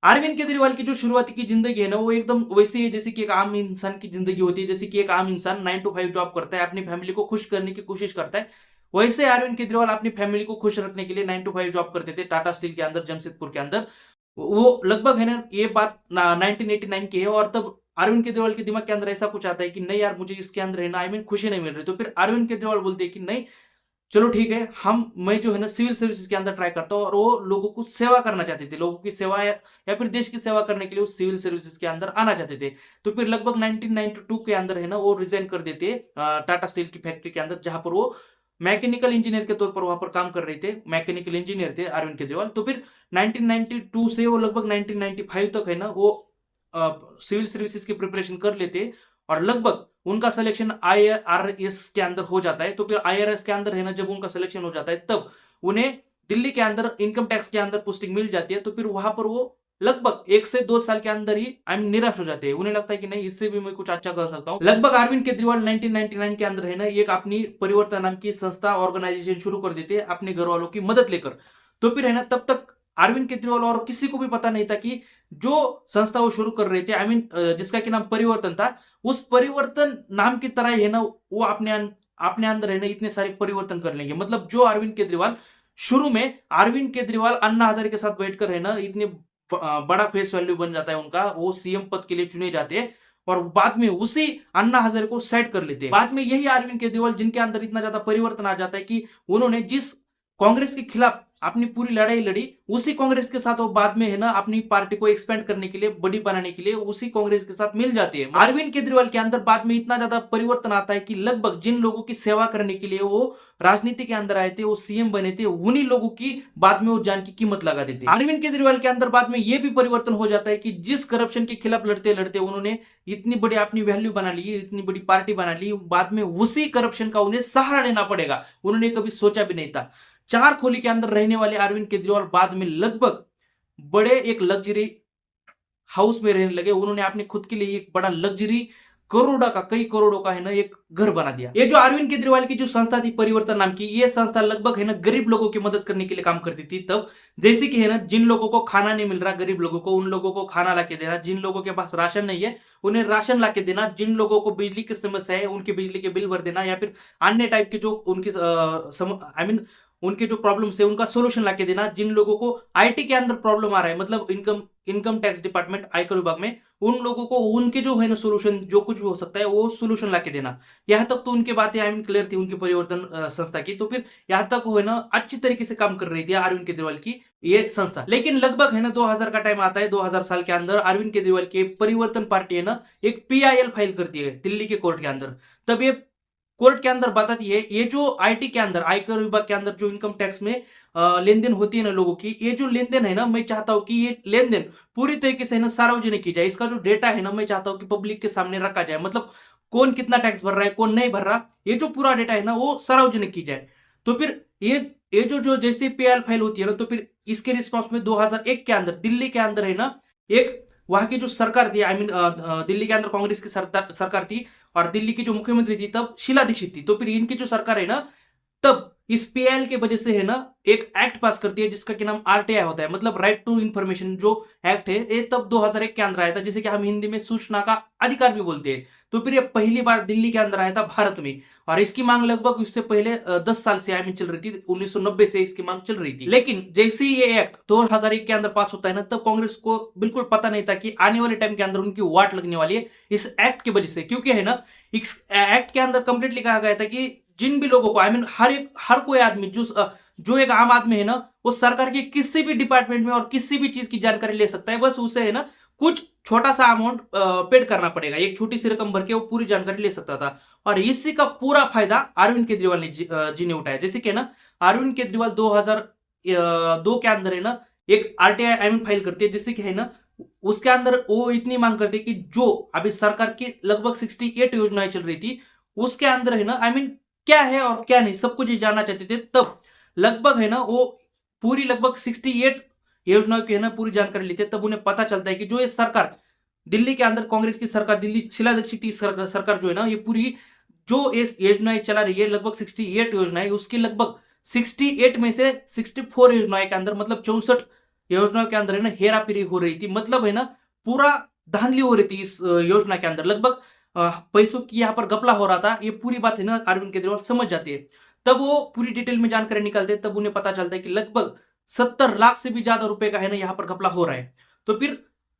अरविंद केजरीवाल की जो शुरुआती की जिंदगी है ना, वो एकदम वैसी है जैसे कि एक आम इंसान की जिंदगी होती है। जैसे कि एक आम इंसान 9 to 5 जॉब करता है, अपनी फैमिली को खुश करने की कोशिश करता है, वैसे अरविंद केजरीवाल अपनी फैमिली को खुश रखने के लिए 9 to 5 जॉब करते थे टाटा स्टील के अंदर, जमशेदपुर के अंदर। वो लगभग है ना, ये बात 1989 की है। और तब अरविंद केजरीवाल के दिमाग के अंदर ऐसा कुछ आता है कि नहीं यार, मुझे इसके अंदर है ना, आई मीन खुशी नहीं मिल रही। तो फिर अरविंद केजरीवाल बोलते हैं कि नहीं, चलो ठीक है, मैं जो है ना सिविल सर्विसेज के अंदर ट्राई करता हूँ। और वो लोगों को सेवा करना चाहते थे, लोगों की सेवा या फिर देश की सेवा करने के लिए वो सिविल सर्विसेज के अंदर आना चाहते थे। तो फिर लगभग 1992 के अंदर है ना, वो रिजाइन कर देते टाटा स्टील की फैक्ट्री के अंदर, जहां पर वो मैकेनिकल इंजीनियर के तौर पर वहां पर काम कर रहे थे। मैकेनिकल इंजीनियर थे अरविंद केजरीवाल। तो फिर 1992 से वो लगभग 1995 तक है ना, वो सिविल सर्विसेज की प्रिपरेशन कर लेते। और लगभग उनका सिलेक्शन IRS के अंदर हो जाता है। तो फिर IRS के अंदर है ना, जब उनका सिलेक्शन हो जाता है, तब उन्हें दिल्ली के अंदर इनकम टैक्स के अंदर पोस्टिंग मिल जाती है। तो फिर वहां पर वो लगभग 1 से 2 साल के अंदर ही निराश हो जाते हैं। उन्हें लगता है कि नहीं, इससे भी मैं कुछ अच्छा कर सकता हूँ। लगभग अरविंद केजरीवाल 1999 के अंदर है ना, एक अपनी परिवर्तन नाम की संस्था ऑर्गेनाइजेशन शुरू कर देते हैं अपने घर वालों की मदद लेकर। तो फिर है ना, तब तक अरविंद केजरीवाल और किसी को भी पता नहीं था कि जो संस्था वो शुरू कर रहे थे, आई मीन जिसका कि नाम परिवर्तन था, उस परिवर्तन नाम की तरह है ना, वो अपने अंदर है ना इतने सारे परिवर्तन कर लेंगे। मतलब जो अरविंद केजरीवाल शुरू में, अरविंद केजरीवाल अन्ना हजारे के साथ बैठकर है ना, इतने बड़ा फेस वैल्यू बन जाता है उनका, वो सीएम पद के लिए चुने जाते हैं। और बाद में उसी अन्ना हजारे को सेट कर लेते हैं। बाद में यही अरविंद केजरीवाल, जिनके अंदर इतना ज्यादा परिवर्तन आ जाता है कि उन्होंने जिस कांग्रेस के खिलाफ अपनी पूरी लड़ाई लड़ी, उसी कांग्रेस के साथ वो बाद में है ना अपनी पार्टी को एक्सपेंड करने के लिए, बड़ी बनाने के लिए उसी कांग्रेस के साथ मिल जाती है। अरविंद केजरीवाल के अंदर बाद में इतना ज्यादा परिवर्तन आता है कि लगभग जिन लोगों की सेवा करने के लिए वो राजनीति के अंदर आए थे, वो सीएम बने थे, उन्हीं लोगों की बाद में वो जान की कीमत लगा देते। अरविंद केजरीवाल के अंदर बाद में यह भी परिवर्तन हो जाता है कि जिस करप्शन के खिलाफ लड़ते लड़ते उन्होंने इतनी बड़ी अपनी वैल्यू बना ली, इतनी बड़ी पार्टी बना ली, बाद में उसी करप्शन का उन्हें सहारा लेना पड़ेगा। उन्होंने कभी सोचा भी नहीं था। चार खोली के अंदर रहने वाले अरविंद केजरीवाल बाद में लगभग बड़े एक लग्जरी हाउस में रहने लगे। उन्होंने अपने खुद के लिए एक बड़ा लग्जरी कई करोड़ों का है ना एक घर बना दिया। ये जो अरविंद केजरीवाल की जो संस्था थी परिवर्तन नाम की, ये संस्था लगभग है ना गरीब लोगों की मदद करने के लिए काम करती थी। तब जैसे कि है ना, जिन लोगों को खाना नहीं मिल रहा, गरीब लोगों को, उन लोगों को खाना ला के देना, जिन लोगों के पास राशन नहीं है उन्हें राशन ला के देना, जिन लोगों को बिजली की समस्या है उनके बिजली के बिल भर देना, या फिर अन्य टाइप के जो उनकी आई मीन उनके जो प्रॉब्लम्स है उनका सोल्यूशन ला के देना, जिन लोगों को आईटी के अंदर प्रॉब्लम आ रहा है, मतलब इनकम टैक्स डिपार्टमेंट, आयकर विभाग में, उन लोगों को उनके जो है ना सोल्यूशन, जो कुछ भी हो सकता है वो सोल्यूशन ला के देना। यहाँ तक तो उनकी बातें आई मीन क्लियर थी उनकी परिवर्तन संस्था की। तो फिर यहाँ तक वो है ना अच्छी तरीके से काम कर रही थी अरविंद केजरीवाल की ये संस्था। लेकिन लगभग है ना 2000 का टाइम आता है, 2000 साल के अंदर अरविंद केजरीवाल की परिवर्तन पार्टी है ना एक PIL फाइल करती है दिल्ली के कोर्ट के अंदर। तब ये कोर्ट के अंदर बताती है, ये जो आईटी के अंदर, आयकर विभाग के अंदर जो इनकम टैक्स में लेन देन होती है ना लोगों की, ये जो लेन देन है ना, मैं चाहता हूं कि ये लेन देन पूरी तरीके से है ना सार्वजनिक की जाए। इसका जो डेटा है ना, मैं चाहता हूं कि पब्लिक के सामने रखा जाए। मतलब कौन कितना टैक्स भर रहा है, कौन नहीं भर रहा, ये जो पूरा डेटा है ना वो सार्वजनिक की जाए। तो फिर ये जो जो जैसे PIL फाइल होती है ना, तो फिर इसके रिस्पॉन्स में 2001 के अंदर दिल्ली के अंदर है ना एक वहां की जो सरकार थी, आई मीन दिल्ली के अंदर कांग्रेस की सरकार थी, और दिल्ली की जो मुख्यमंत्री थी तब शीला दीक्षित थी। तो फिर इनकी जो सरकार है ना, तब इस PIL के वजह से है ना एक एक्ट पास करती है जिसका कि नाम RTI होता है, मतलब राइट टू इंफॉर्मेशन जो एक्ट है, ये तब 2001 के अंदर आया था, जिसे कि हम हिंदी में सूचना का अधिकार भी बोलते हैं। तो फिर ये पहली बार दिल्ली के अंदर आया था भारत में। और इसकी मांग लगभग उससे पहले 10 साल से आई मीन चल रही थी, 1990 से इसकी मांग चल रही थी। लेकिन जैसे ही ये एक्ट 2001 के अंदर पास होता है ना, तब कांग्रेस को बिल्कुल पता नहीं था कि आने वाले टाइम के अंदर उनकी वाट लगने वाली है इस एक्ट की वजह से। क्योंकि है ना, इस एक्ट के अंदर कंप्लीटली कहा गया था कि जिन भी लोगों को, आई मीन हर कोई आदमी जो एक आम आदमी है ना, वो सरकार के किसी भी डिपार्टमेंट में और किसी भी चीज की जानकारी ले सकता है। बस उसे है ना कुछ छोटा सा अमाउंट पेड करना पड़ेगा, एक छोटी सी रकम भर के वो पूरी जानकारी ले सकता था। और इसी का पूरा फायदा अरविंद केजरीवाल जी ने उठाया। जैसे कि ना अरविंद केजरीवाल 2002 के अंदर है ना एक RTI आई मीन फाइल करती है, जिससे कि है ना उसके अंदर वो इतनी मांग करती है कि जो अभी सरकार की लगभग 68 योजनाएं चल रही थी, उसके अंदर है ना आई मीन क्या है और क्या नहीं, सब कुछ जानना चाहते थे। तब लगभग है ना वो पूरी लगभग 68 योजनाओं की है ना पूरी जानकारी लेते। तब उन्हें पता चलता है कि जो ये सरकार दिल्ली के अंदर, कांग्रेस की सरकार, दिल्ली शीला दीक्षित की सरकार जो है ना, ये पूरी जो ये योजनाएं चला रही है, लगभग 68 योजनाएं, उसकी लगभग 68 में से 64 योजनाएं के अंदर, मतलब 64 योजनाओं के अंदर है ना हेरा फेरी हो रही थी, मतलब है ना पूरा धांधली हो रही थी इस योजना के अंदर, लगभग पैसों की यहाँ पर घपला हो रहा था। ये पूरी बात है ना अरविंद केजरीवाल समझ जाते हैं, तब वो पूरी डिटेल में जानकारी निकालते हैं, तब उन्हें पता चलता है कि लगभग 70 लाख से भी ज्यादा रुपए का है ना यहाँ पर घपला हो रहा है। तो फिर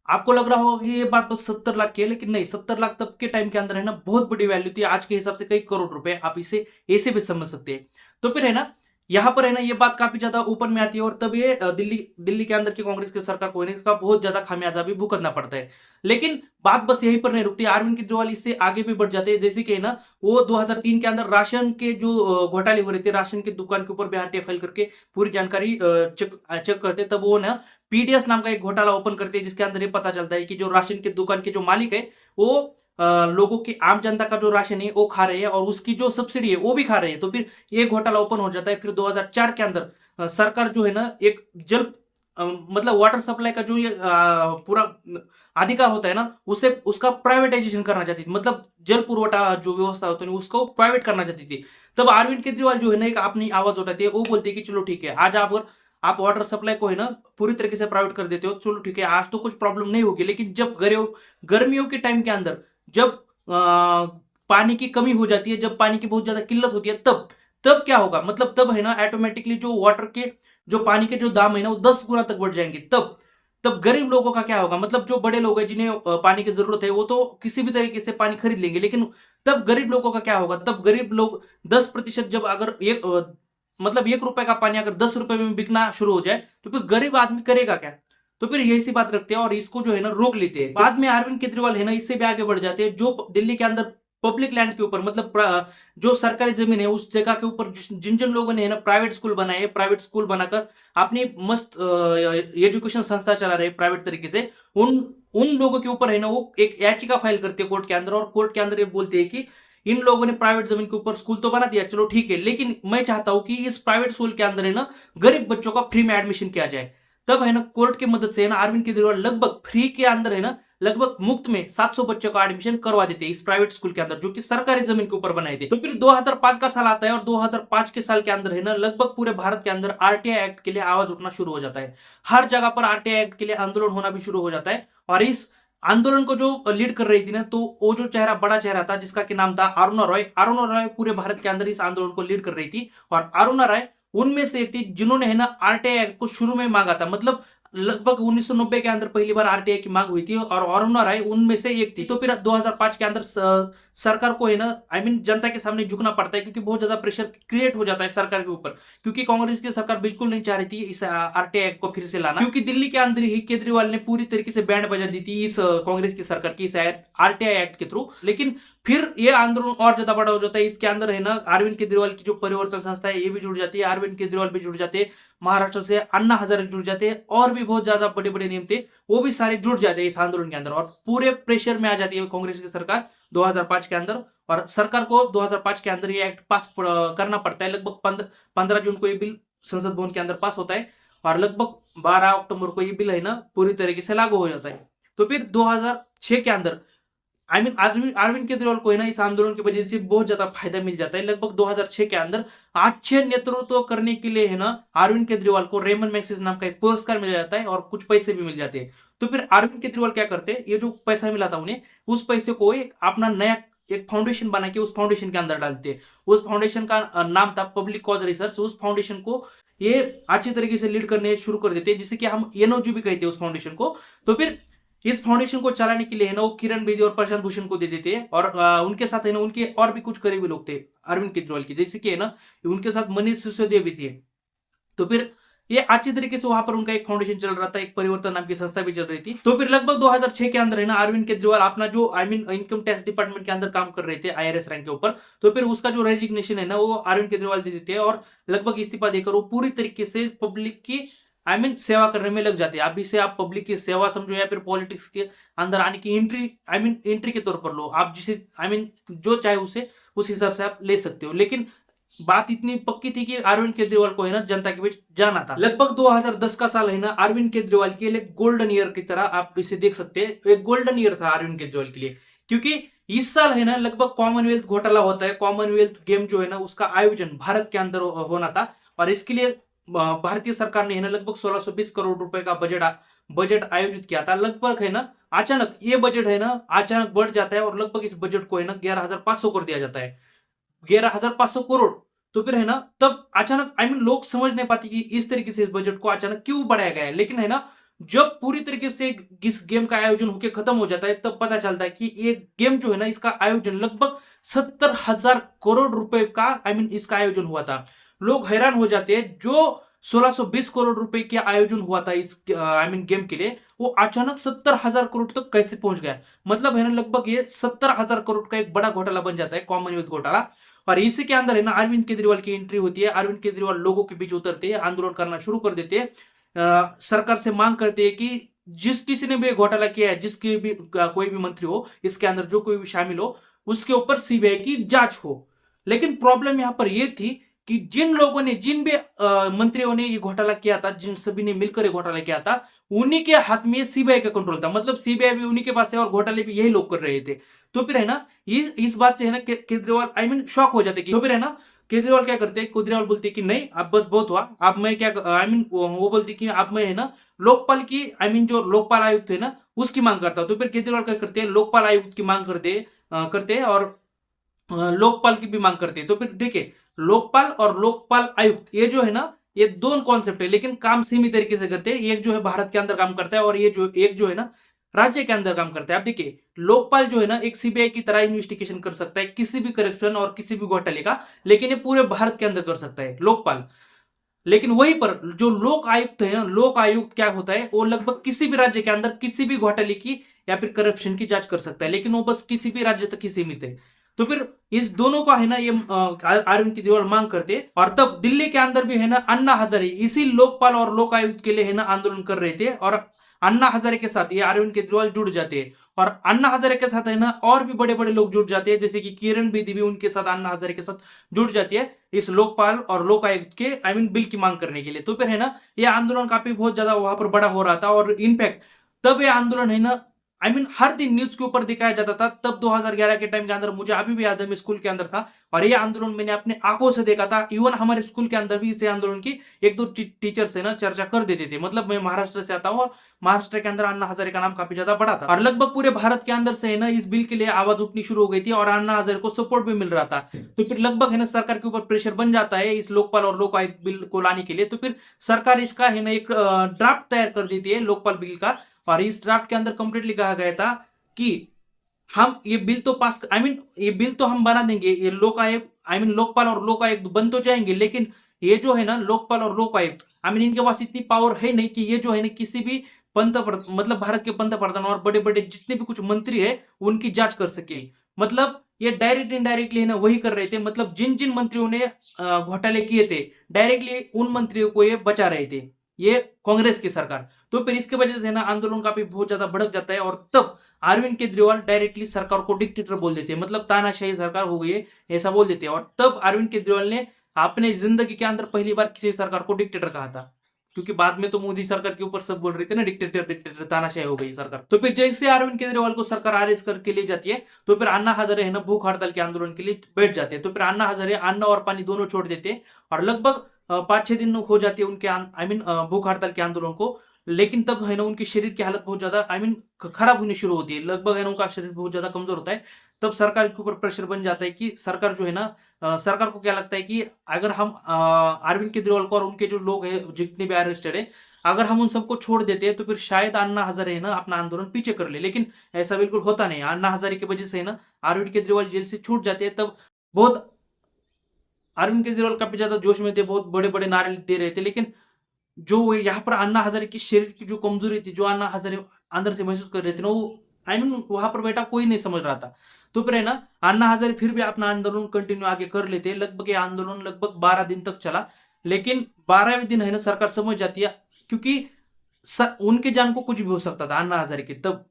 आपको लग रहा होगा कि ये बात बस 70 लाख की है, लेकिन नहीं, 70 लाख तब के टाइम के अंदर है ना बहुत बड़ी वैल्यू थी, आज के हिसाब से कई करोड़ रुपए, आप इसे ऐसे भी समझ सकते हैं। तो फिर है ना यहाँ पर है ना ये बात काफी ज्यादा ओपन में आती है, और तब ये दिल्ली दिल्ली के अंदर की कांग्रेस की सरकार को है ना इसका बहुत ज्यादा खामियाजा भी भुगतना पड़ता है। लेकिन बात बस यहीं पर नहीं रुकती, अरविंद केजरीवाल इससे आगे भी बढ़ जाते हैं, जैसे कि है ना वो 2003 के अंदर राशन के जो घोटाले हो रहे थे, राशन की दुकान के ऊपर भी आरटीआई फाइल करके पूरी जानकारी चेक चेक करते, तब वो ना पीडीएस नाम का एक घोटाला ओपन करते हैं, जिसके अंदर ये पता चलता है कि जो राशन की दुकान के जो मालिक है वो लोगों की, आम जनता का जो राशन है वो खा रहे हैं, और उसकी जो सब्सिडी है वो भी खा रहे हैं। तो फिर ये घोटाला ओपन हो जाता है। फिर 2004 के अंदर सरकार जो है ना एक जल मतलब वाटर सप्लाई का जो ये पूरा अधिकार होता है ना उसे उसका प्राइवेटाइजेशन करना चाहती थी, मतलब जल पुरवठा जो व्यवस्था होती है उसको प्राइवेट करना चाहती थी। तब अरविंद केजरीवाल जो है ना एक अपनी आवाज उठाती है, वो बोलती है कि चलो ठीक है, आज आप वाटर सप्लाई को है ना पूरी तरीके से प्राइवेट कर देते हो, चलो ठीक है, आज तो कुछ प्रॉब्लम नहीं होगी, लेकिन जब गर्मियों के टाइम के अंदर जब पानी की कमी हो जाती है, जब पानी की बहुत ज्यादा किल्लत होती है, तब तब क्या होगा, मतलब तब है ना ऑटोमेटिकली जो वाटर के जो पानी के जो दाम है ना वो 10 गुना तक बढ़ जाएंगे। तब तब गरीब लोगों का क्या होगा, मतलब जो बड़े लोग हैं जिन्हें पानी की जरूरत है वो तो किसी भी तरीके से पानी खरीद लेंगे, लेकिन तब गरीब लोगों का क्या होगा, तब गरीब लोग 10% जब अगर एक मतलब 1 रुपए का पानी अगर 10 रुपए में बिकना शुरू हो जाए, तो फिर गरीब आदमी करेगा क्या। तो फिर यही सी बात रखते हैं और इसको जो है ना रोक लेते हैं। बाद में अरविंद केजरीवाल है ना इससे भी आगे बढ़ जाते हैं, जो दिल्ली के अंदर पब्लिक लैंड के ऊपर, मतलब जो सरकारी जमीन है उस जगह के ऊपर जिन जिन लोगों ने है ना प्राइवेट स्कूल बनाए, प्राइवेट स्कूल बनाकर अपनी मस्त एजुकेशन संस्था चला रहे प्राइवेट तरीके से, उन उन लोगों के ऊपर है ना वो एक याचिका फाइल करते हैं कोर्ट के अंदर, और कोर्ट के अंदर ये बोलते हैं कि इन लोगों ने प्राइवेट जमीन के ऊपर स्कूल तो बना दिया, चलो ठीक है, लेकिन मैं चाहता हूं कि इस प्राइवेट स्कूल के अंदर है ना गरीब बच्चों का फ्री में एडमिशन किया जाए। तब है ना कोर्ट की मदद से है ना अरविंद केजरीवाल लगभग फ्री के अंदर है ना लगभग मुफ्त में 700 बच्चों का एडमिशन करवा देते हैं इस प्राइवेट स्कूल के अंदर, जो कि सरकारी जमीन के ऊपर बनाए थे। तो फिर 2005 का साल आता है, और 2005 के साल के अंदर है ना लगभग पूरे भारत के अंदर आरटीआई एक्ट के लिए आवाज उठना शुरू हो जाता है। हर जगह पर आरटीआई एक्ट के लिए आंदोलन होना भी शुरू हो जाता है, और इस आंदोलन को जो लीड कर रही थी ना, तो वो जो चेहरा बड़ा चेहरा था जिसका कि नाम था अरुणा रॉय। अरुणा रॉय पूरे भारत के अंदर इस आंदोलन को लीड कर रही थी, और अरुणा रॉय उनमें से एक थी जिन्होंने है ना आरटीआई एक्ट को शुरू में मांगा था, मतलब लगभग 1990 के अंदर पहली बार आरटीआई की मांग हुई थी, और अरुणा राय उनमें से एक थी। तो फिर 2005 के अंदर सरकार को है ना जनता के सामने झुकना पड़ता है, क्योंकि बहुत ज्यादा प्रेशर क्रिएट हो जाता है सरकार के ऊपर, क्योंकि कांग्रेस की सरकार बिल्कुल नहीं चाह रही थी इस आरटीआई एक्ट को फिर से लाना, क्योंकि दिल्ली के अंदर ही केजरीवाल ने पूरी तरीके से बैंड बजा दी थी इस कांग्रेस की सरकार की इस आरटीआई एक्ट के थ्रू। लेकिन फिर ये आंदोलन और ज्यादा बड़ा हो जाता है, इसके अंदर है ना अरविंद केजरीवाल की जो परिवर्तन संस्था है ये भी जुड़ जाती है, अरविंद केजरीवाल भी जुड़ जाते हैं, महाराष्ट्र से अन्ना हजारे जुड़ जाते हैं, और भी बहुत ज्यादा बड़े बड़े नेम थे वो भी सारे जुड़ जाते हैं इस आंदोलन के अंदर, और पूरे प्रेशर में आ जाती है कांग्रेस की सरकार 2005 के अंदर। और सरकार को 2005 के अंदर ये एक्ट पास करना पड़ता है, लगभग 15 जून को ये बिल संसद भवन के अंदर पास होता है, और लगभग 12 अक्टूबर को ये बिल है ना पूरी तरीके से लागू हो जाता है। तो फिर 2006 के अंदर अरविंद केजरीवाल को है ना इस आंदोलन की वजह से बहुत ज्यादा फायदा मिल जाता है। लगभग 2006 के अंदर अच्छे नेतृत्व करने के लिए है ना अरविंद केजरीवाल को रेमन मैग्सेसे नाम का एक पुरस्कार मिल जाता है, और कुछ पैसे भी मिल जाते हैं। तो फिर अरविंद केजरीवाल क्या करते हैं, ये जो पैसा मिला था उन्हें, उस पैसे को एक अपना नया एक फाउंडेशन बना के उस फाउंडेशन के अंदर डालते हैं। उस फाउंडेशन का नाम था पब्लिक कॉज रिसर्च। उस फाउंडेशन को ये अच्छी तरीके से लीड करने शुरू कर देते हैं, जिसे कि हम एनओजी भी कहते हैं उस फाउंडेशन को। तो फिर इस फाउंडेशन को चलाने के लिए है ना वो किरण बेदी और प्रशांत भूषण को दे देते हैं, और उनके साथ है ना उनके और भी कुछ करीबी लोग थे अरविंद केजरीवाल के, जैसे कि है ना उनके साथ मनीष सिसोदिया भी थे। तो फिर ये अच्छी तरीके से वहां पर उनका एक फाउंडेशन चल रहा था, एक परिवर्तन नाम की संस्था भी चल रही थी। तो फिर लगभग 2006 के अंदर है ना अरविंद केजरीवाल अपना जो इनकम टैक्स डिपार्टमेंट के अंदर काम कर रहे थे आईआरएस रैंक के ऊपर, तो फिर उसका जो रेजिग्नेशन है ना वो अरविंद केजरीवाल दे देते हैं, और लगभग इस्तीफा देकर वो पूरी तरीके से पब्लिक की सेवा करने में लग जाते हैं। अभी से आप पब्लिक की सेवा समझो, या फिर पॉलिटिक्स के अंदर आने की एंट्री के तौर पर लो, आप जिसे जो चाहे उसे उस हिसाब से आप ले सकते हो। लेकिन बात इतनी पक्की थी कि अरविंद केजरीवाल को है ना जनता के बीच जाना था। लगभग 2010 का साल है ना अरविंद केजरीवाल के लिए गोल्डन ईयर की तरह आप इसे देख सकते हैं, एक गोल्डन ईयर था अरविंद केजरीवाल के लिए, क्योंकि इस साल है ना लगभग कॉमनवेल्थ घोटाला होता है। कॉमनवेल्थ गेम जो है ना उसका आयोजन भारत के अंदर होना था, और इसके लिए भारतीय सरकार ने है ना लगभग 1620 करोड़ रुपए का बजट आयोजित किया था। लगभग है ना अचानक ये बजट है ना अचानक बढ़ जाता है और लगभग इस बजट को है ना 11,500 कर दिया जाता है, 11,500 करोड़। तो फिर है ना तब अचानक लोग समझ नहीं पाते कि इस तरीके से इस बजट को अचानक क्यों बढ़ाया गया है। लेकिन है ना जब पूरी तरीके से इस गेम का आयोजन होकर खत्म हो जाता है तब पता चलता है कि ये गेम जो है ना इसका आयोजन लगभग 70,000 करोड़ रुपए का इसका आयोजन हुआ था। लोग हैरान हो जाते हैं, जो 1620 करोड़ रुपए का आयोजन हुआ था इस गेम के लिए, वो अचानक 70,000 करोड़ तक कैसे पहुंच गया। मतलब है ना लगभग ये 70,000 करोड़ का एक बड़ा घोटाला बन जाता है, कॉमनवेल्थ घोटाला। और इसी के अंदर है ना अरविंद केजरीवाल की एंट्री होती है। अरविंद केजरीवाल लोगों के बीच उतरते हैं, आंदोलन करना शुरू कर देते हैं, सरकार से मांग करते हैं कि जिस किसी ने भी घोटाला किया है, जिसके भी कोई भी मंत्री हो, इसके अंदर जो कोई भी शामिल हो, उसके ऊपर सीबीआई की जांच हो। लेकिन प्रॉब्लम यहां पर यह थी कि जिन लोगों ने, जिन भी मंत्रियों ने ये घोटाला किया था, जिन सभी ने मिलकर ये घोटाला किया था, उन्हीं के हाथ में सीबीआई का कंट्रोल था। मतलब सीबीआई भी उन्हीं के पास है और घोटाले भी यही लोग कर रहे थे। तो फिर है ना इस बात से है ना केजरीवाल शॉक हो जाते। तो फिर है ना केजरीवाल क्या करते हैं, केजरीवाल बोलते कि नहीं अब बस बहुत हुआ, अब मैं क्या वो बोलती कि अब मैं है ना लोकपाल की जो लोकपाल आयुक्त है ना उसकी मांग करता हूं। तो फिर केजरीवाल क्या करते हैं, लोकपाल आयुक्त की मांग करते हैं और लोकपाल की भी मांग करते हैं। तो फिर देखिए लोकपाल और लोकपाल आयुक्त ये जो है ना ये दोनों कॉन्सेप्ट है, लेकिन काम सेमी तरीके से करते हैं। एक जो है भारत के अंदर काम करता है और ये जो एक जो है ना राज्य के अंदर काम करता है। अब देखिए लोकपाल जो है ना एक सीबीआई की तरह इन्वेस्टिगेशन कर सकता है किसी भी करप्शन और किसी भी घोटाले का, लेकिन ये पूरे भारत के अंदर कर सकता है लोकपाल। लेकिन वहीं पर जो लोक आयुक्त है ना, लोक आयुक्त क्या होता है, वो लगभग किसी भी राज्य के अंदर किसी भी घोटाले की या फिर करप्शन की जांच कर सकता है, लेकिन वो बस किसी भी राज्य तक ही सीमित है। तो फिर इस दोनों का है ना ये अरविंद केजरीवाल मांग करते हैं। और तब दिल्ली के अंदर भी है ना अन्ना हजारे इसी लोकपाल और लोक आयुक्त के लिए है ना आंदोलन कर रहे थे, और अन्ना हजारे के साथ ये अरविंद केजरीवाल जुड़ जाते हैं। और अन्ना हजारे के साथ है ना और भी बड़े बड़े लोग जुड़ जाते हैं, जैसे कि किरण बेदी भी उनके साथ अन्ना हजारे के साथ जुड़ जाती है इस लोकपाल और लोक आयुक्त के बिल की मांग करने के लिए। तो फिर है ना ये आंदोलन काफी बहुत ज्यादा वहां पर बड़ा हो रहा था। और इनफैक्ट तब ये आंदोलन है ना हर दिन न्यूज के ऊपर दिखाया जाता था। तब 2011 के टाइम के अंदर मुझे अभी भी याद है, मैं स्कूल के अंदर था और ये आंदोलन मैंने अपने आंखों से देखा था। इवन हमारे स्कूल के अंदर भी इस आंदोलन की एक दो टीचर से ना चर्चा कर देते थे। मतलब मैं महाराष्ट्र से आता हूँ और महाराष्ट्र के अंदर अन्ना हजारे का नाम काफी ज्यादा बड़ा था और लगभग पूरे भारत के अंदर से है ना इस बिल के लिए आवाज उठनी शुरू हो गई थी और अन्ना हजारे को सपोर्ट भी मिल रहा था। तो फिर लगभग है ना सरकार के ऊपर प्रेशर बन जाता है इस लोकपाल और लोक आयुक्त बिल को लाने के लिए। तो फिर सरकार इसका है ना एक ड्राफ्ट तैयार कर देती है लोकपाल बिल का, और इस ड्राफ्ट के अंदर कंप्लीटली कहा गया था कि हम ये बिल तो पास ये बिल तो हम बना देंगे, ये लोक आयुक्त लोकपाल और लोक आयुक्त बन तो जाएंगे, लेकिन ये जो है ना लोकपाल और लोक आयुक्त इनके पास इतनी पावर है नहीं कि ये जो है ना किसी भी मतलब भारत के पंत प्रधान और बड़े बड़े जितने भी कुछ मंत्री है उनकी जांच कर सके। मतलब ये डायरेक्ट इनडायरेक्टली है ना वही कर रहे थे। मतलब जिन जिन मंत्रियों ने घोटाले किए थे डायरेक्टली उन मंत्रियों को ये बचा रहे थे, ये कांग्रेस की सरकार। तो फिर इसके वजह से ना आंदोलन काफी बहुत ज्यादा भड़क जाता है और तब अरविंद केजरीवाल डायरेक्टली सरकार को डिक्टेटर बोल देते हैं, मतलब तानाशाही सरकार हो गई है ऐसा बोल देते हैं। और तब अरविंद केजरीवाल ने अपने जिंदगी के अंदर पहली बार किसी सरकार को डिक्टेटर कहा था, क्योंकि बाद में तो मोदी सरकार के ऊपर सब बोल रहे थे ना डिक्टेटर डिक्टेटर, तानाशाही हो गई सरकार। तो फिर जैसे अरविंद केजरीवाल को सरकार अरेस्ट करके ले जाती है तो फिर अन्ना हजारे है ना भूख हड़ताल के आंदोलन के लिए बैठ जाते हैं। तो फिर अन्ना हजारे अन्न और पानी दोनों छोड़ देते हैं और लगभग 5-6 दिन हो जाती है उनके भूख हड़ताल के आंदोलन को। लेकिन तब है ना उनके शरीर की हालत बहुत ज्यादा खराब होनी शुरू होती है, लगभग है ना उनका शरीर बहुत ज्यादा कमजोर होता है। तब सरकार के ऊपर प्रेशर बन जाता है कि सरकार जो है ना सरकार को क्या लगता है कि अगर हम अरविंद केजरीवाल को और उनके जो लोग हैं जितने भी अरेस्टेड है, अगर हम उन सबको छोड़ देते हैं तो फिर शायद अन्ना हजारे है ना अपना आंदोलन पीछे कर ले। लेकिन ऐसा बिल्कुल होता नहीं। अन्ना हजारे की वजह से है ना अरविंद केजरीवाल जेल से छूट जाते हैं। तब बहुत अरविंद केजरीवाल काफी ज्यादा जोश में थे, बहुत बड़े बड़े नारे दे रहे थे। लेकिन जो यहाँ पर अन्ना हजारे की शरीर की जो कमजोरी थी, जो अन्ना हजारे अंदर से महसूस कर रहे थे ना, वो वहां पर बैठा कोई नहीं समझ रहा था। तो फिर है ना अन्ना हजारे फिर भी अपना आंदोलन कंटिन्यू आगे कर लेते हैं। लगभग ये आंदोलन लगभग 12 दिन तक चला। लेकिन 12वें दिन है ना सरकार समझ जाती है, क्योंकि उनके जान को कुछ भी हो सकता था अन्ना हजारे की तब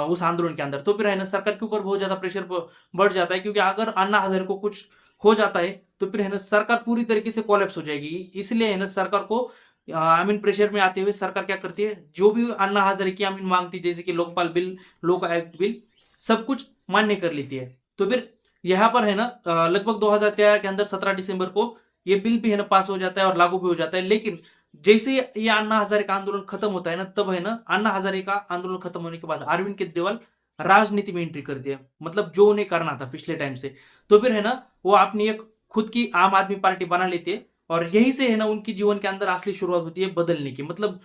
उस आंदोलन के अंदर। तो फिर है ना सरकार के ऊपर बहुत ज्यादा प्रेशर बढ़ जाता है, क्योंकि अगर अन्ना हजारे को कुछ हो जाता है तो फिर है ना सरकार पूरी तरीके से कोलैप्स हो जाएगी। इसलिए है ना सरकार को प्रेशर में आते हुए सरकार क्या करती है, जो भी अन्ना हजारे की मांगती, जैसे कि लोकपाल बिल, लोक आयुक्त बिल, सब कुछ मान्य कर लेती है। तो फिर यहाँ पर है ना लगभग 2013 के अंदर 17 दिसंबर को ये बिल भी है ना पास हो जाता है और लागू भी हो जाता है। लेकिन जैसे ये अन्ना हजारे का आंदोलन खत्म होता है ना, तब है ना अन्ना हजारे का आंदोलन खत्म होने के बाद अरविंद केजरीवाल राजनीति में एंट्री कर दिया, मतलब जो उन्हें करना था पिछले टाइम से। तो फिर है ना वो अपनी एक खुद की आम आदमी पार्टी बना लेते हैं, और यही से है ना उनकी जीवन के अंदर असली शुरुआत होती है बदलने की। मतलब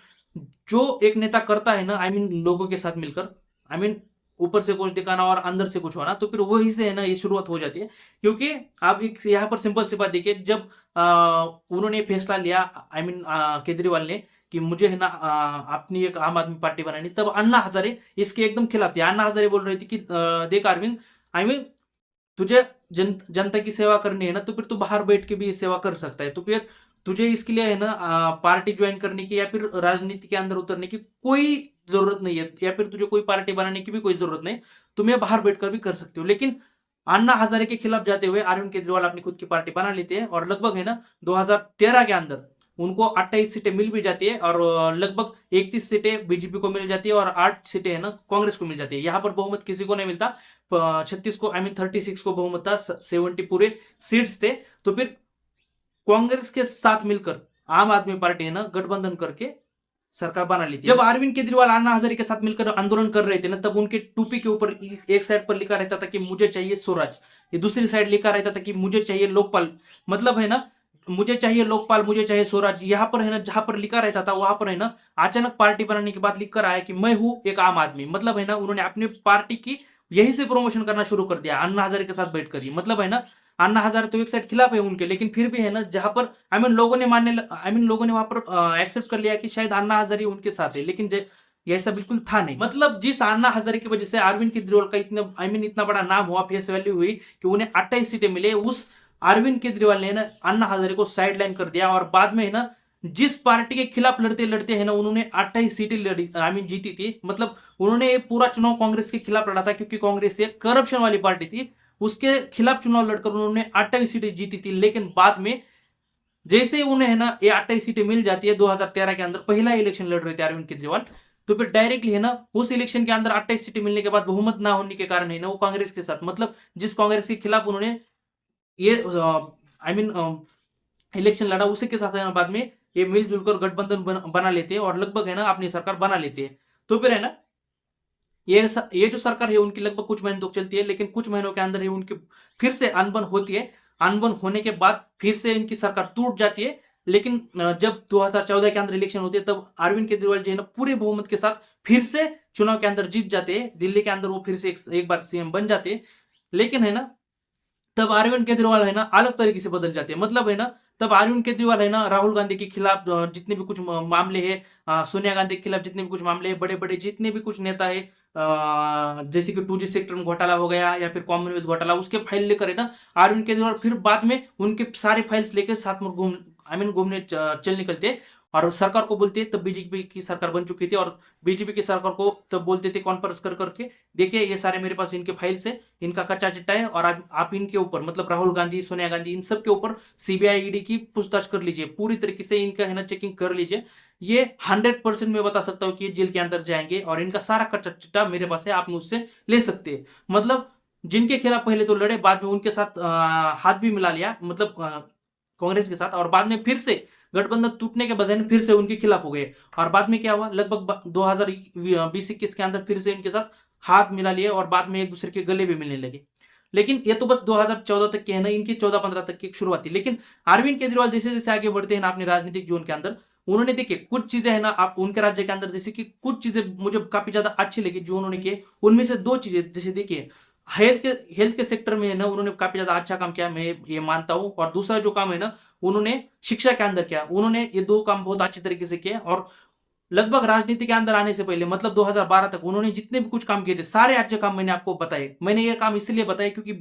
जो एक नेता करता है ना, आई मीन लोगों के साथ मिलकर, आई मीन ऊपर से कुछ दिखाना और अंदर से कुछ होना, तो फिर वही से है ना ये शुरुआत हो जाती है। क्योंकि आप एक यहाँ पर सिंपल सी बात देखिए, जब उन्होंने फैसला लिया, आई मीन केजरीवाल ने, कि मुझे है ना अपनी एक आम आदमी पार्टी बनानी, तब अन्ना हजारे इसके एकदम खिलाफ थे। अन्ना हजारे बोल रही थी कि देख अरविंद, आई मीन तुझे जनता की सेवा करनी है ना, तो फिर तू बाहर बैठ के भी ये सेवा कर सकता है। तो फिर तुझे इसके लिए है ना पार्टी ज्वाइन करने की या फिर राजनीति के अंदर उतरने की कोई जरूरत नहीं है, या फिर तुझे कोई पार्टी बनाने की भी कोई जरूरत नहीं, तुम ये बाहर बैठकर भी कर सकते हो। लेकिन अन्ना हजारे के खिलाफ जाते हुए अरविंद केजरीवाल अपनी खुद की पार्टी बना लेते हैं, और लगभग है ना 2013 के अंदर उनको 28 सीटें मिल भी जाती है, और लगभग 31 सीटें बीजेपी को मिल जाती है, और 8 सीटें है ना कांग्रेस को मिल जाती है। यहाँ पर बहुमत किसी को नहीं मिलता, 36 को, आई मीन 36 को बहुमत था, 70 पूरे सीट्स थे। तो फिर कांग्रेस के साथ मिलकर आम आदमी पार्टी है ना गठबंधन करके सरकार बना ली थी। जब अरविंद केजरीवाल अन्ना हजारे के साथ मिलकर आंदोलन कर रहे थे ना, तब उनके टोपी के ऊपर एक साइड पर लिखा रहता था कि मुझे चाहिए स्वराज, ये दूसरी साइड लिखा रहता था कि मुझे चाहिए लोकपाल। मतलब है ना मुझे चाहिए लोकपाल, मुझे चाहिए स्वराज। यहाँ पर है ना जहां पर लिखा रहता था वहां पर है ना अचानक पार्टी बनाने के बाद लिख कर आया कि मैं हूं एक आम आदमी। मतलब है ना उन्होंने अपनी पार्टी की यही से प्रमोशन करना शुरू कर दिया अन्ना हजारे के साथ बैठकर ही। मतलब है ना अन्ना हजारे तो एक साइड खिलाफ है उनके, लेकिन फिर भी है ना जहां पर आई मीन लोगों ने लोगों ने वहां पर एक्सेप्ट कर लिया कि शायद अन्ना हजारे उनके साथ है, लेकिन ऐसा बिल्कुल था नहीं। मतलब जिस अन्ना हजारे की वजह से अरविंद केजरीवाल का इतना आई मीन इतना बड़ा नाम हुआ, फेस वैल्यू हुई कि उन्हें 28 सीटें मिले, उस अरविंद केजरीवाल ने ना अन्ना हजारे को साइडलाइन कर दिया। और बाद में है ना जिस पार्टी के खिलाफ लड़ते लड़ते है ना उन्होंने 28 सीटें लड़ी, आई मीन जीती थी। मतलब उन्होंने पूरा चुनाव कांग्रेस के खिलाफ लड़ा था, क्योंकि कांग्रेस एक करप्शन वाली पार्टी थी, उसके खिलाफ चुनाव लड़कर उन्होंने 28 सीटें जीती थी। लेकिन बाद में जैसे उन्हें है ना ये 28 सीटें मिल जाती है, 2013 के अंदर पहला इलेक्शन लड़ रहे थे अरविंद केजरीवाल, तो फिर डायरेक्टली है ना उस इलेक्शन के अंदर 28 सीटें मिलने के बाद बहुमत ना होने के कारण है ना वो कांग्रेस के साथ, मतलब जिस कांग्रेस के खिलाफ उन्होंने ये आई मीन इलेक्शन लड़ा, उसी के साथ है ना बाद में ये मिलजुल कर गठबंधन बना लेते हैं और लगभग है ना अपनी सरकार बना लेते हैं। तो फिर है ना ये जो सरकार है उनकी लगभग कुछ महीने तक चलती है, लेकिन कुछ महीनों के अंदर ही उनकी फिर से अनबन होती है। अनबन होने के बाद फिर से इनकी सरकार टूट जाती है। लेकिन जब 2014 के अंदर इलेक्शन होती है, तब अरविंद केजरीवाल जी है ना पूरे बहुमत के साथ फिर से चुनाव के अंदर जीत जाते हैं। दिल्ली के अंदर वो फिर से एक बार सीएम बन जाते हैं। लेकिन है ना तब अरविंद केजरीवाल है ना अलग तरीके से बदल जाते हैं। मतलब है ना तब अरविंद केजरीवाल है ना राहुल गांधी के खिलाफ जितने भी कुछ मामले हैं, सोनिया गांधी के खिलाफ जितने भी कुछ मामले हैं, बड़े बड़े जितने भी कुछ नेता है, जैसे कि 2G सेक्टर में घोटाला हो गया या फिर कॉमनवेल्थ घोटाला, उसके फाइल लेकर है ना अरविंद केजरीवाल फिर बाद में उनके सारे फाइल्स लेकर साथ में घूमने चल निकलते और सरकार को बोलते। तब बीजेपी की सरकार बन चुकी थी और बीजेपी की सरकार को तब बोलते थे कॉन्फ्रेंस कर करके, देखिए ये सारे मेरे पास इनके फाइल्स है, इनका कच्चा चिट्टा है, और आप इनके ऊपर मतलब राहुल गांधी, सोनिया गांधी, इन सब के ऊपर सीबीआई ईडी की पूछताछ कर लीजिए, पूरी तरीके से इनका है ना चेकिंग कर लीजिए। ये 100% मैं बता सकता हूँ कि ये जेल के अंदर जाएंगे और इनका सारा कच्चा चिट्टा मेरे पास है, आप मुझसे ले सकते हैं। मतलब जिनके खिलाफ पहले तो लड़े, बाद में उनके साथ हाथ भी मिला लिया, मतलब कांग्रेस के साथ, और बाद में फिर से गठबंधन टूटने के बदले फिर से उनके खिलाफ हो गए। और बाद में क्या हुआ, लगभग 2020-21 के अंदर फिर से इनके साथ हाथ मिला लिए और बाद में एक दूसरे के गले भी मिलने लगे। लेकिन ये तो बस 2014 तक के है ना, इनकी 14-15 तक की शुरुआत थी। लेकिन अरविंद केजरीवाल जैसे जैसे आगे बढ़ते हैं ना अपने राजनीतिक जीवन के अंदर, उन्होंने देखिए कुछ चीजें है ना आप उनके राज्य के अंदर, जैसे कि कुछ चीजें मुझे काफी ज्यादा अच्छी लगी जो उन्होंने किए। उनमें से 2 चीजें, जैसे देखिए हेल्थ के सेक्टर में है ना उन्होंने काफी ज्यादा अच्छा काम किया, मैं ये मानता हूं। और दूसरा जो काम है ना उन्होंने शिक्षा के अंदर किया, उन्होंने ये 2 काम बहुत अच्छे तरीके से किए। और लगभग राजनीति के अंदर आने से पहले मतलब 2012 तक उन्होंने जितने भी कुछ काम किए थे, सारे अच्छे काम मैंने आपको बताए। मैंने ये काम इसलिए बताया क्योंकि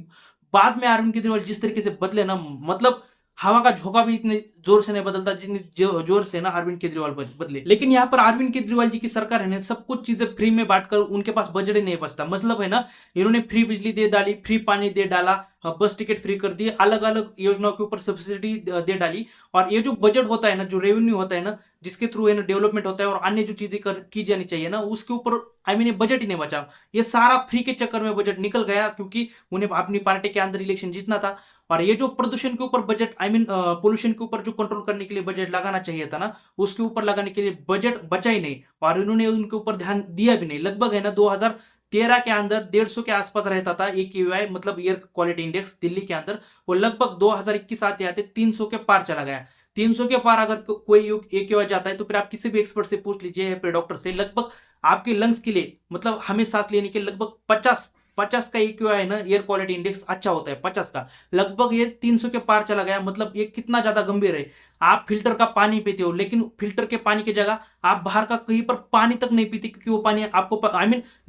बाद में अरविंद केजरीवाल जिस तरीके से बदले ना, मतलब हवा का झोंका भी इतने जोर से नहीं बदलता जितने जोर से ना अरविंद केजरीवाल बदले। लेकिन यहाँ पर अरविंद केजरीवाल जी की सरकार है ना सब कुछ चीजें फ्री में बांटकर उनके पास बजट ही नहीं बचता। मतलब है ना इन्होंने फ्री बिजली दे डाली, फ्री पानी दे डाला, बस टिकट फ्री कर दिए, अलग अलग योजनाओं के ऊपर सब्सिडी दे डाली। और ये जो बजट होता है ना, जो रेवेन्यू होता है ना, जिसके थ्रू है ना डेवलपमेंट होता है और अन्य जो चीजें की जानी चाहिए ना, उसके ऊपर ये बजट ही नहीं बचा। ये सारा फ्री के चक्कर में बजट निकल गया, क्योंकि उन्हें अपनी पार्टी के अंदर इलेक्शन जीतना था। और ये जो प्रदूषण के ऊपर बजट, पोल्यूशन के ऊपर जो कंट्रोल करने के लिए बजट लगाना चाहिए था ना, उसके ऊपर लगाने के लिए बजट बचा ही नहीं, और इन्होंने उनके ऊपर ध्यान दिया भी नहीं। लगभग है ना 2013 के अंदर 150 के आसपास रहता था AQI, मतलब एयर क्वालिटी इंडेक्स दिल्ली के अंदर। वो लगभग 2021 आते आते 300 के पार चला गया। 300 के पार अगर कोई AQI जाता है तो फिर आप किसी भी एक्सपर्ट से पूछ लीजिए या फिर डॉक्टर से, लगभग आपके लंग्स के लिए, मतलब हमें सांस लेने के लगभग 50 का AQI है ना, एयर क्वालिटी इंडेक्स अच्छा होता है 50 का। लगभग ये 300 के पार चला गया, मतलब ये कितना ज्यादा गंभीर है। आप फिल्टर का पानी पीते हो, लेकिन फिल्टर के पानी की जगह आप बाहर का कहीं पर पानी तक नहीं पीते, क्योंकि वो पानी आपको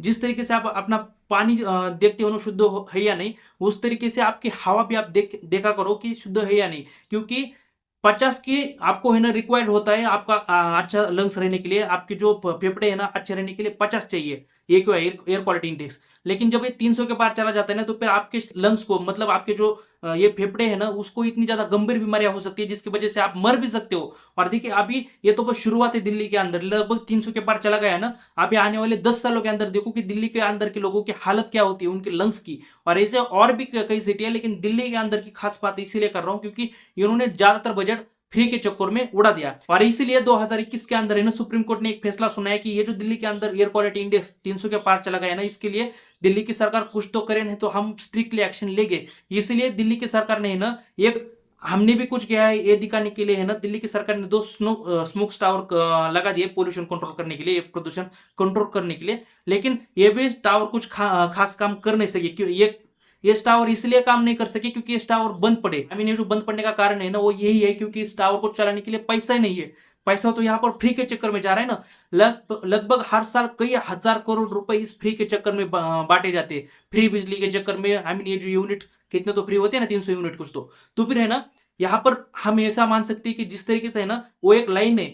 जिस तरीके से आप अपना पानी देखते हो ना शुद्ध है या नहीं, उस तरीके से आपकी हवा भी आप देखा करो कि शुद्ध है या नहीं। क्योंकि 50 की आपको है ना रिक्वायर्ड होता है आपका अच्छा लंग्स रहने के लिए, आपके जो फेफड़े है ना अच्छे रहने के लिए 50 चाहिए एयर क्वालिटी इंडेक्स। लेकिन जब ये 300 के पार चला जाता है ना, तो फिर आपके लंग्स को, मतलब आपके जो ये फेफड़े है ना, उसको इतनी ज्यादा गंभीर बीमारियां हो सकती है जिसकी वजह से आप मर भी सकते हो। और देखिए अभी ये तो बस शुरुआत है दिल्ली के अंदर, लगभग 300 के पार चला गया है ना। अभी आने वाले 10 सालों के अंदर देखो कि दिल्ली के अंदर के लोगों की हालत क्या होती है, उनके लंग्स की। और ऐसे और भी कई सिटी है, लेकिन दिल्ली के अंदर की खास बात इसीलिए कर रहा हूं क्योंकि इन्होंने ज्यादातर बजट फ्री के चक्कर में उड़ा दिया। और इसीलिए 2021 के अंदर है ना सुप्रीम कोर्ट ने एक फैसला सुनाया कि ये जो दिल्ली के अंदर एयर क्वालिटी इंडेक्स 300 के पार चला गया ना, इसके लिए दिल्ली की सरकार कुछ तो करे, नहीं तो हम स्ट्रिक्टली एक्शन लेंगे। इसलिए दिल्ली की सरकार ने है ना एक, हमने भी कुछ किया है ये दिखाने के लिए है ना, दिल्ली की सरकार ने 2 स्मोक टावर लगा दिए पोल्यूशन कंट्रोल करने के लिए, प्रदूषण कंट्रोल करने के लिए। लेकिन ये भी टावर कुछ खास काम कर नहीं सके। क्यों ये टावर इसलिए काम नहीं कर सके क्योंकि ये टावर बंद पड़े। ये जो बंद पड़ने का कारण है ना, वो यही है क्योंकि इस टावर को चलाने के लिए पैसा ही नहीं है। पैसा तो यहाँ पर फ्री के चक्कर में जा रहा है ना। लगभग हर साल कई हजार करोड़ रुपए इस फ्री के चक्कर में बांटे जाते हैं, फ्री बिजली के चक्कर में। ये जो यूनिट कितने तो फ्री होते हैं ना, 300 यूनिट कुछ तो फिर है ना, यहाँ पर हम ऐसा मान सकते हैं कि जिस तरीके से है ना वो एक लाइन है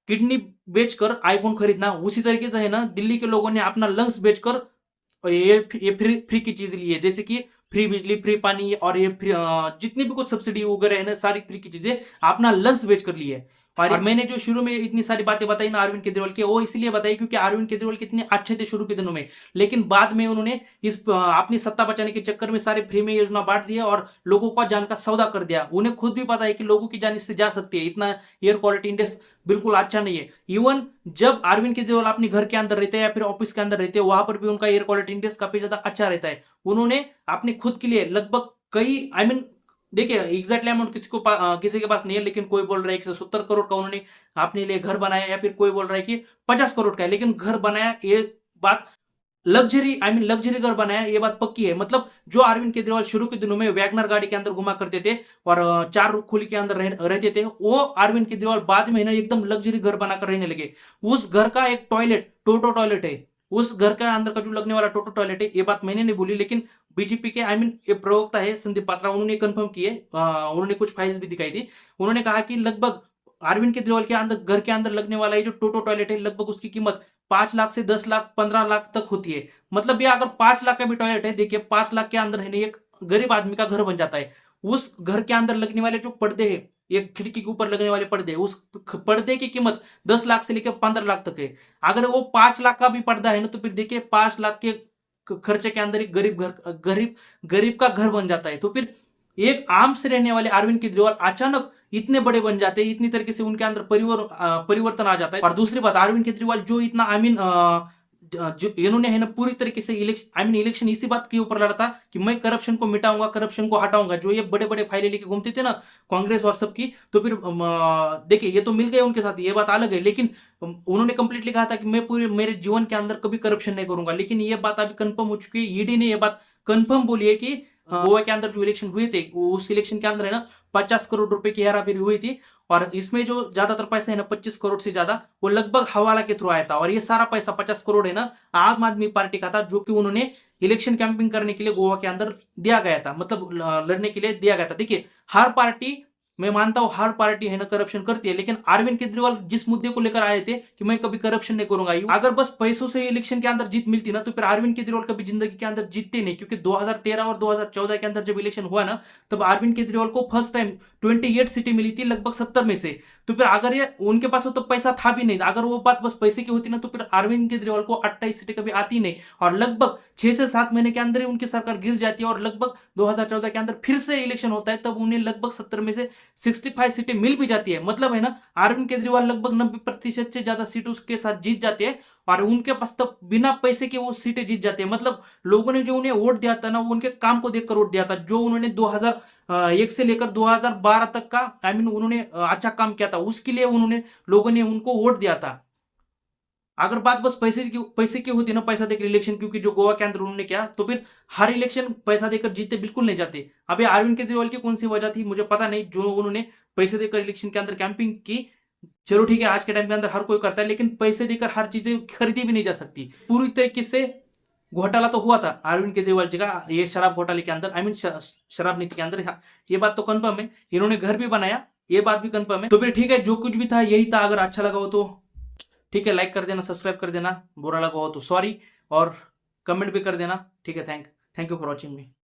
किडनी बेचकर आईफोन खरीदना, उसी तरीके से है ना दिल्ली के लोगों ने अपना लंग्स बेचकर ये फ्री की चीज ली है। जैसे कि फ्री बिजली, फ्री पानी, और ये फ्री जितनी भी कुछ सब्सिडी वगैरह है ना, सारी फ्री की चीजें अपना लंग्स बेच कर ली है। और मैंने जो शुरू में इतनी सारी बातें बताई ना अरविंद केजरीवाल की, वो इसलिए बताई क्योंकि अरविंद केजरीवाल कितने अच्छे थे शुरू के दिनों में, लेकिन बाद में उन्होंने इस अपनी सत्ता बचाने के चक्कर में सारे फ्री में योजना बांट दिया और लोगों का जान का सौदा कर दिया। उन्हें खुद भी पता है कि लोगों की जान इससे जा सकती है, इतना एयर क्वालिटी इंडेक्स बिल्कुल अच्छा नहीं है। इवन जब अरविंद केजरीवाल अपने घर के अंदर रहते हैं या फिर ऑफिस के अंदर रहते हैं, वहां पर भी उनका एयर क्वालिटी इंडेक्स काफी ज्यादा अच्छा रहता है। उन्होंने अपने खुद के लिए लगभग कई देखिए एग्जैक्टली अमाउंट किसी के पास नहीं है, लेकिन कोई बोल रहा है 170 करोड़ का उन्होंने अपने लिए घर बनाया, या फिर कोई बोल रहा है कि 50 करोड़ का है, लेकिन घर बनाया ये बात लग्जरी लग्जरी घर बनाया ये बात पक्की है। मतलब जो अरविंद केजरीवाल शुरू के दिनों में वैगनर गाड़ी के अंदर घुमा करते थे और 4 खुली के अंदर रहते थे, वो अरविंद केजरीवाल बाद में ना एकदम लग्जरी घर बनाकर रहने लगे। उस घर का एक टॉयलेट, टोटो टॉयलेट है, उस घर के अंदर का जो लगने वाला टोटो टॉयलेट है, ये बात मैंने नहीं बोली, लेकिन बीजेपी के ये प्रवक्ता है संदीप पात्रा, उन्होंने कंफर्म किए। उन्होंने कुछ फाइल्स भी दिखाई थी। उन्होंने कहा कि लगभग अरविंद केजरीवाल के अंदर घर के अंदर लगने वाला ये जो टोटो टॉयलेट है, लगभग उसकी कीमत 5 लाख से 10 लाख 15 लाख तक होती है। मतलब ये अगर 5 लाख का भी टॉयलेट है, देखिए 5 लाख के अंदर है ना एक गरीब आदमी का घर बन जाता है। उस घर के अंदर लगने वाले जो पर्दे हैं, एक खिड़की के ऊपर लगने वाले पर्दे, उस पर्दे की कीमत 10 लाख से लेकर 15 लाख तक है। अगर वो 5 लाख का भी पर्दा है ना, तो फिर देखिए 5 लाख के खर्चे के अंदर एक गरीब का घर बन जाता है। तो फिर एक आम से रहने वाले अरविंद केजरीवाल अचानक इतने बड़े बन जाते हैं, इतनी तरीके से उनके अंदर परिवर्तन आ जाता है। और दूसरी बात, अरविंद केजरीवाल जो इतना जो इन्होंने है ना पूरी तरीके से इलेक्शन इसी बात के ऊपर लड़ा था कि मैं करप्शन को मिटाऊंगा, करप्शन को हटाऊंगा। जो ये बड़े बड़े फाइलें लेके घूमते थे ना कांग्रेस और सबकी, तो फिर देखिए ये तो मिल गए उनके साथ, ये बात अलग है, लेकिन उन्होंने कंप्लीटली कहा था कि मैं पूरे मेरे जीवन के अंदर कभी करप्शन नहीं करूंगा। लेकिन ये बात अभी कंफर्म हो चुकी है, ईडी ने ये बात कंफर्म बोली है कि गोवा के अंदर जो इलेक्शन हुए थे, उस इलेक्शन के अंदर है ना 50 करोड़ रुपए की हेराफेरी हुई थी। और इसमें जो ज्यादातर पैसा है ना 25 करोड़ से ज्यादा, वो लगभग हवाला के थ्रू आया था। और ये सारा पैसा 50 करोड़ है ना आम आदमी पार्टी का था, जो कि उन्होंने इलेक्शन कैंपिंग करने के लिए गोवा के अंदर दिया गया था, मतलब लड़ने के लिए दिया गया था। देखिए हर पार्टी मैं मानता हूं हर पार्टी है ना करप्शन करती है, लेकिन अरविंद केजरीवाल जिस मुद्दे को लेकर आए थे कि मैं कभी करप्शन नहीं करूंगा, अगर बस पैसों से इलेक्शन के अंदर जीत मिलती ना तो फिर अरविंद केजरीवाल कभी जिंदगी के अंदर जीतते नहीं। क्योंकि 2013 और 2014 के अंदर जब इलेक्शन हुआ ना, तब अरविंद केजरीवाल को फर्स्ट टाइम 28 सीटें मिली थी लगभग 70 में से। तो फिर अगर ये उनके पास तो पैसा था भी नहीं, अगर वो बात बस पैसे की होती ना तो फिर अरविंद केजरीवाल को 28 सीटें कभी आती नहीं, और लगभग 6 से 7 महीने के अंदर ही उनकी सरकार गिर जाती है, और लगभग 2014 के अंदर फिर से इलेक्शन होता है, तब उन्हें लगभग 70 में से 65 सीटें मिल भी जाती है। मतलब है ना, अरविंद केजरीवाल लगभग 90% से ज्यादा सीटों के साथ जीत जाते हैं, और उनके पास तब बिना पैसे के वो सीटें जीत जाते हैं। मतलब लोगों ने जो उन्हें वोट दिया था ना, वो उनके काम को देखकर वोट दिया था। जो उन्होंने 2001 से लेकर 2012 तक का उन्होंने अच्छा काम किया था, उसके लिए उन्होंने लोगों ने उनको वोट दिया था। अगर बात बस पैसे की होती ना, पैसा देकर इलेक्शन, क्योंकि जो गोवा के अंदर उन्होंने किया, तो फिर हर इलेक्शन पैसा देकर जीते बिल्कुल नहीं जाते। अभी अरविंद केजरीवाल की कौन सी वजह थी मुझे पता नहीं, जो उन्होंने पैसे देकर इलेक्शन के अंदर कैंपिंग की। चलो ठीक है, आज के टाइम के अंदर हर कोई करता है, लेकिन पैसे देकर हर चीजें खरीदी भी नहीं जा सकती। पूरी तरीके से घोटाला तो हुआ था अरविंद केजरीवाल जी का, ये शराब घोटाले के अंदर, शराब नीति के अंदर। हाँ, ये बात तो कंफर्म है, इन्होंने घर भी बनाया, ये बात भी कंफर्म है। तो फिर ठीक है, जो कुछ भी था यही था। अगर अच्छा लगा हो तो ठीक है, लाइक कर देना, सब्सक्राइब कर देना, बुरा लगा हो तो सॉरी, और कमेंट भी कर देना। ठीक है, thank you for watching me.